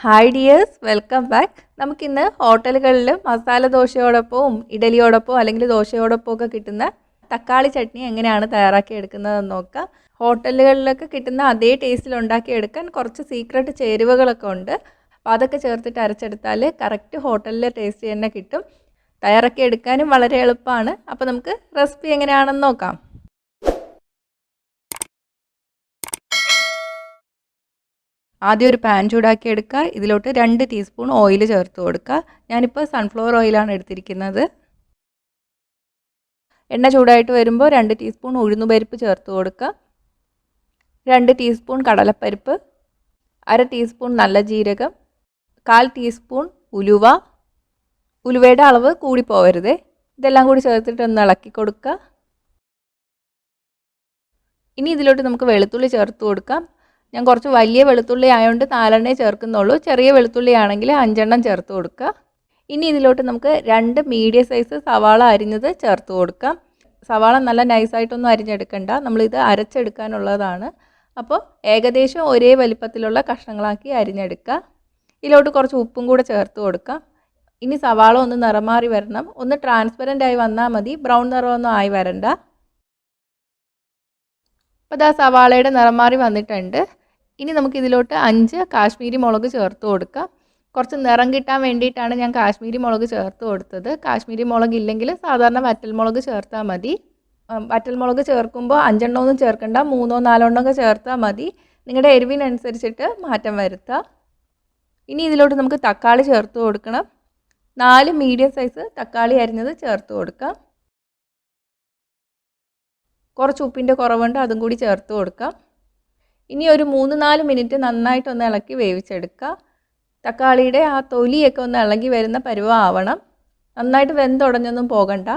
Hi dears, welcome back. നമുക്കിന്ന് ഹോട്ടലുകളിൽ മസാല ദോശയോടൊപ്പവും ഇഡലിയോടൊപ്പവും അല്ലെങ്കിൽ ദോശയോടൊപ്പം ഒക്കെ കിട്ടുന്ന തക്കാളി ചട്നി എങ്ങനെയാണ് തയ്യാറാക്കി എടുക്കുന്നതെന്ന് നോക്കാം. ഹോട്ടലുകളിലൊക്കെ കിട്ടുന്ന അതേ ടേസ്റ്റിൽ ഉണ്ടാക്കിയെടുക്കാൻ കുറച്ച് സീക്രട്ട് ചേരുവകളൊക്കെ ഉണ്ട്. അപ്പോൾ അതൊക്കെ ചേർത്തിട്ട് അരച്ചെടുത്താൽ കറക്റ്റ് ഹോട്ടലിലെ ടേസ്റ്റ് തന്നെ കിട്ടും. തയ്യാറാക്കി എടുക്കാനും വളരെ എളുപ്പമാണ്. അപ്പോൾ നമുക്ക് റെസിപ്പി എങ്ങനെയാണെന്ന് നോക്കാം. ആദ്യം ഒരു പാൻ ചൂടാക്കി എടുക്കുക. ഇതിലോട്ട് 2 ടീസ്പൂൺ ഓയിൽ ചേർത്ത് കൊടുക്കുക. ഞാനിപ്പോൾ സൺഫ്ലവർ ഓയിലാണ് എടുത്തിരിക്കുന്നത്. എണ്ണ ചൂടായിട്ട് വരുമ്പോൾ 2 ടീസ്പൂൺ ഉഴുന്നുപരിപ്പ് ചേർത്ത് കൊടുക്കുക. 2 ടീസ്പൂൺ കടലപ്പരിപ്പ്, 1/2 ടീസ്പൂൺ നല്ല ജീരകം, 1/4 ടീസ്പൂൺ ഉലുവ. ഉലുവയുടെ അളവ് കൂടി പോവരുതേ. ഇതെല്ലാം കൂടി ചേർത്തിട്ട് ഒന്ന് ഇളക്കി കൊടുക്കുക. ഇനി ഇതിലോട്ട് നമുക്ക് വെളുത്തുള്ളി ചേർത്ത് കൊടുക്കാം. ഞാൻ കുറച്ച് വലിയ വെളുത്തുള്ളി ആയതുകൊണ്ട് 4 എണ്ണേ ചേർക്കുന്നുള്ളൂ. ചെറിയ വെളുത്തുള്ളി ആണെങ്കിൽ 5 എണ്ണം ചേർത്ത് കൊടുക്കുക. ഇനി ഇതിലോട്ട് നമുക്ക് 2 മീഡിയം സൈസ് സവാള അരിഞ്ഞത് ചേർത്ത് കൊടുക്കാം. സവാള നല്ല നൈസായിട്ടൊന്നും അരിഞ്ഞെടുക്കണ്ട, നമ്മളിത് അരച്ചെടുക്കാനുള്ളതാണ്. അപ്പോൾ ഏകദേശം ഒരേ വലിപ്പത്തിലുള്ള കഷ്ണങ്ങളാക്കി അരിഞ്ഞെടുക്കുക. ഇതിലോട്ട് കുറച്ച് ഉപ്പും കൂടെ ചേർത്ത് കൊടുക്കാം. ഇനി സവാള ഒന്ന് നിറമാറി വരണം. ഒന്ന് ട്രാൻസ്പെറൻ്റ് ആയി വന്നാൽ മതി, ബ്രൗൺ നിറമൊന്നും ആയി വരണ്ട. അപ്പോൾ ആ സവാളയുടെ നിറം മാറി വന്നിട്ടുണ്ട്. ഇനി നമുക്കിതിലോട്ട് 5 കാശ്മീരി മുളക് ചേർത്ത് കൊടുക്കാം. കുറച്ച് നിറം കിട്ടാൻ വേണ്ടിയിട്ടാണ് ഞാൻ കാശ്മീരി മുളക് ചേർത്ത് കൊടുത്തത്. കാശ്മീരി മുളക് ഇല്ലെങ്കിൽ സാധാരണ വറ്റൽമുളക് ചേർത്താൽ മതി. വറ്റൽമുളക് ചേർക്കുമ്പോൾ 5 എണ്ണമൊന്നും ചേർക്കണ്ട, 3 4 എണ്ണമൊക്കെ ചേർത്താൽ മതി. നിങ്ങളുടെ എരിവിനനുസരിച്ചിട്ട് മാറ്റം വരുത്തുക. ഇനി ഇതിലോട്ട് നമുക്ക് തക്കാളി ചേർത്ത് കൊടുക്കണം. 4 മീഡിയം സൈസ് തക്കാളി അരിഞ്ഞത് ചേർത്ത് കൊടുക്കാം. കുറച്ച് ഉപ്പിൻ്റെ കുറവുണ്ട്, അതും കൂടി ചേർത്ത് കൊടുക്കാം. ഇനി ഒരു 3-4 മിനിറ്റ് നന്നായിട്ടൊന്ന് ഇളക്കി വേവിച്ചെടുക്കുക. തക്കാളിയുടെ ആ തൊലിയൊക്കെ ഒന്ന് ഇളകി വരുന്ന പരുവം ആവണം. നന്നായിട്ട് വെന്തുടഞ്ഞൊന്നും പോകണ്ട.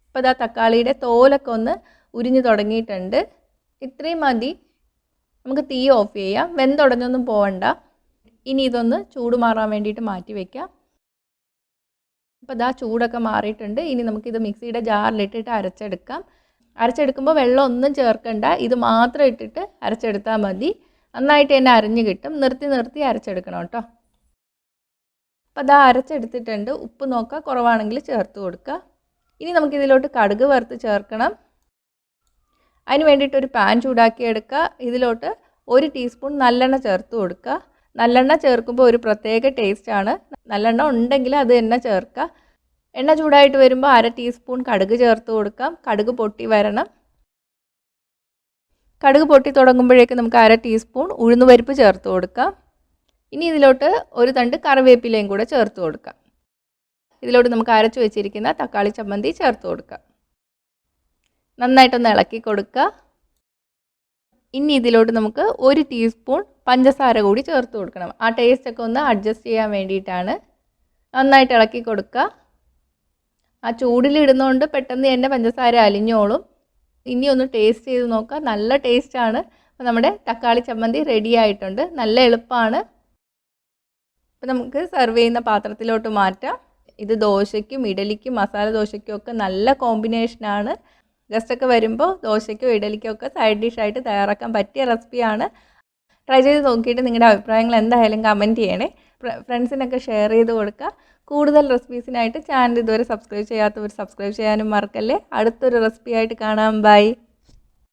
ഇപ്പോൾ ഇതാ തക്കാളിയുടെ തോലൊക്കെ ഒന്ന് ഉരിഞ്ഞു തുടങ്ങിയിട്ടുണ്ട്. ഇത്രയും മതി. നമുക്ക് തീ ഓഫ് ചെയ്യാം. വെന്തുടഞ്ഞൊന്നും പോകണ്ട. ഇനി ഇതൊന്ന് ചൂട് മാറാൻ വേണ്ടിയിട്ട് മാറ്റി വയ്ക്കാം. അപ്പോൾ ഇതാ ചൂടൊക്കെ മാറിയിട്ടുണ്ട്. ഇനി നമുക്കിത് മിക്സിയുടെ ജാറിലിട്ടിട്ട് അരച്ചെടുക്കാം. അരച്ചെടുക്കുമ്പോൾ വെള്ളം ഒന്നും ചേർക്കണ്ട, ഇത് മാത്രം ഇട്ടിട്ട് അരച്ചെടുത്താൽ മതി. നന്നായിട്ട് തന്നെ അരഞ്ഞ് കിട്ടും. നിർത്തി അരച്ചെടുക്കണം കേട്ടോ. അപ്പോൾ അതാ അരച്ചെടുത്തിട്ടുണ്ട്. ഉപ്പ് നോക്കുക, കുറവാണെങ്കിൽ ചേർത്ത് കൊടുക്കുക. ഇനി നമുക്കിതിലോട്ട് കടുക് വറുത്ത് ചേർക്കണം. അതിന് വേണ്ടിയിട്ടൊരു പാൻ ചൂടാക്കി എടുക്കുക. ഇതിലോട്ട് 1 ടീസ്പൂൺ നല്ലെണ്ണ ചേർത്ത് കൊടുക്കുക. നല്ലെണ്ണ ചേർക്കുമ്പോൾ ഒരു പ്രത്യേക ടേസ്റ്റാണ്. നല്ലെണ്ണ ഉണ്ടെങ്കിൽ അത് തന്നെ ചേർക്കുക. എണ്ണ ചൂടായിട്ട് വരുമ്പോൾ 1/2 ടീസ്പൂൺ കടുക് ചേർത്ത് കൊടുക്കാം. കടുക് പൊട്ടി വരണം. കടുക് പൊട്ടി തുടങ്ങുമ്പോഴേക്ക് നമുക്ക് 1/2 ടീസ്പൂൺ ഉഴുന്നുപരിപ്പ് ചേർത്ത് കൊടുക്കാം. ഇനി ഇതിലോട്ട് ഒരു തണ്ട് കറിവേപ്പിലയും കൂടെ ചേർത്ത് കൊടുക്കാം. ഇതിലോട്ട് നമുക്ക് അരച്ച് വെച്ചിരിക്കുന്ന തക്കാളി ചമ്മന്തി ചേർത്ത് കൊടുക്കാം. നന്നായിട്ടൊന്ന് ഇളക്കി കൊടുക്കുക. ഇനി ഇതിലോട്ട് നമുക്ക് 1 ടീസ്പൂൺ പഞ്ചസാര കൂടി ചേർത്ത് കൊടുക്കണം. ആ ടേസ്റ്റൊക്കെ ഒന്ന് അഡ്ജസ്റ്റ് ചെയ്യാൻ വേണ്ടിയിട്ടാണ്. നന്നായിട്ട് ഇളക്കി കൊടുക്കുക. ആ ചൂടിലിടുന്നതുകൊണ്ട് പെട്ടെന്ന് തന്നെ പഞ്ചസാര അലിഞ്ഞോളും. ഇനി ഒന്ന് ടേസ്റ്റ് ചെയ്ത് നോക്കുക. നല്ല ടേസ്റ്റാണ്. അപ്പോൾ നമ്മുടെ തക്കാളി ചമ്മന്തി റെഡി ആയിട്ടുണ്ട്. നല്ല എളുപ്പമാണ്. അപ്പോൾ നമുക്ക് സെർവ് ചെയ്യുന്ന പാത്രത്തിലോട്ട് മാറ്റാം. ഇത് ദോശയ്ക്കും ഇഡലിക്കും മസാല ദോശയ്ക്കും ഒക്കെ നല്ല കോമ്പിനേഷനാണ്. ഗസ്റ്റൊക്കെ വരുമ്പോൾ ദോശയ്ക്കോ ഇഡലിക്കോ ഒക്കെ സൈഡ് ഡിഷായിട്ട് തയ്യാറാക്കാൻ പറ്റിയ റെസിപ്പിയാണ്. ട്രൈ ചെയ്ത് നോക്കിയിട്ട് നിങ്ങളുടെ അഭിപ്രായങ്ങൾ എന്തായാലും കമൻറ്റ് ചെയ്യണേ. ഫ്രണ്ട്സിനൊക്കെ ഷെയർ ചെയ്ത് കൊടുക്കുക. കൂടുതൽ റെസിപ്പീസിനായിട്ട് ചാനൽ ഇതുവരെ സബ്സ്ക്രൈബ് ചെയ്യാത്തവർ സബ്സ്ക്രൈബ് ചെയ്യാനും മറക്കല്ലേ. അടുത്തൊരു റെസിപ്പിയായിട്ട് കാണാം. ബൈ.